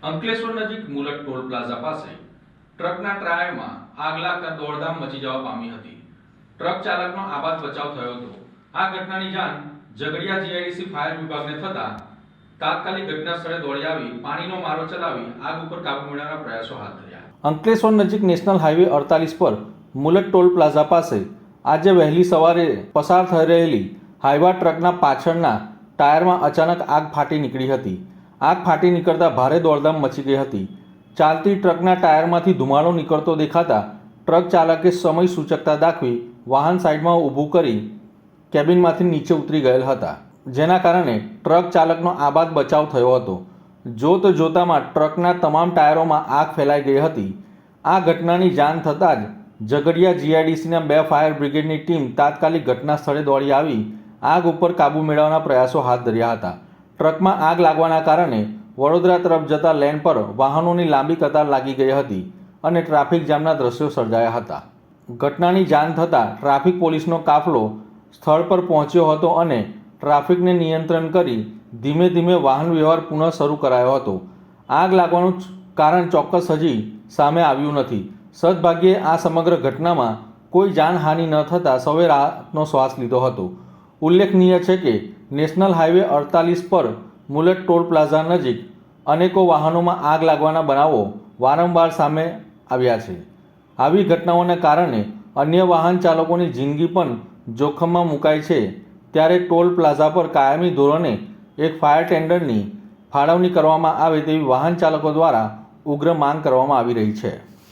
અંકલેશ્વર નજીક મુલક toll plaza પાસે ટ્રકના ટાયરમાં આગ લાગતા દોડધામ મચી જવા પામી હતી। ટ્રક ચાલકનો આબાદ બચાવ થયો હતો। આ ઘટનાની જાણ ઝઘડિયા જીઆઈડીસી ફાયર વિભાગને થતા તાત્કાલિક ઘટના સ્થળે દોડી આવી પાણીનો મારો ચલાવી આગ ઉપર કાબુ મેળવવાના પ્રયાસો હાથ ધર્યા। અંકલેશ્વર નજીક નેશનલ હાઈવે 48 પર મુલક ટોલ પ્લાઝા પાસે આજે વહેલી સવારે પસાર થઈ રહેલી હાઈવા ટ્રકના પાછળના ટાયરમાં અચાનક આગ ફાટી નીકળી હતી। આગ ફાટી નીકળતા ભારે દોડધામ મચી ગઈ હતી। ચાલતી ટ્રકના ટાયરમાંથી ધુમાડો નીકળતો દેખાતા ટ્રક ચાલકે સમય સૂચકતા દાખવી વાહન સાઈડમાં ઊભું કરી કેબિનમાંથી નીચે ઉતરી ગયેલ હતા, જેના કારણે ટ્રક ચાલકનો આબાદ બચાવ થયો હતો। જોત જોતામાં ટ્રકના તમામ ટાયરોમાં આગ ફેલાઈ ગઈ હતી। આ ઘટનાની જાણ થતાં જ ઝઘડિયા જીઆઈડીસીના 2 ફાયર બ્રિગેડની ટીમ તાત્કાલિક ઘટના સ્થળે દોડી આવી આગ ઉપર કાબૂ મેળવવાના પ્રયાસો હાથ ધર્યા હતા। ટ્રકમાં આગ લાગવાના કારણે વડોદરા તરફ જતા લેન પર વાહનોની લાંબી કતાર લાગી ગઈ હતી અને ટ્રાફિક જામના દ્રશ્યો સર્જાયા હતા। ઘટનાની જાણ થતાં ટ્રાફિક પોલીસનો કાફલો સ્થળ પર પહોંચ્યો હતો અને ટ્રાફિકને નિયંત્રણ કરી ધીમે ધીમે વાહન વ્યવહાર પુનઃ શરૂ કરાયો હતો। આગ લાગવાનું કારણ ચોક્કસ હજી સામે આવ્યું નથી। સદભાગ્યે આ સમગ્ર ઘટનામાં કોઈ જાનહાનિ ન થતાં સૌએ રાહતનો શ્વાસ લીધો હતો। ઉલ્લેખનીય છે કે નેશનલ હાઈવે 48 પર મુલક ટોલ પ્લાઝા નજીક અનેકો વાહનોમાં આગ લાગવાના બનાવો વારંવાર સામે આવ્યા છે। આવી ઘટનાઓને કારણે અન્ય વાહન ચાલકોની જિંદગી પણ જોખમમાં મુકાય છે, ત્યારે ટોલ પ્લાઝા પર કાયમી ધોરણે એક ફાયર ટેન્ડરની ફાળવણી કરવામાં આવે તેવી વાહન ચાલકો દ્વારા ઉગ્ર માંગ કરવામાં આવી રહી છે।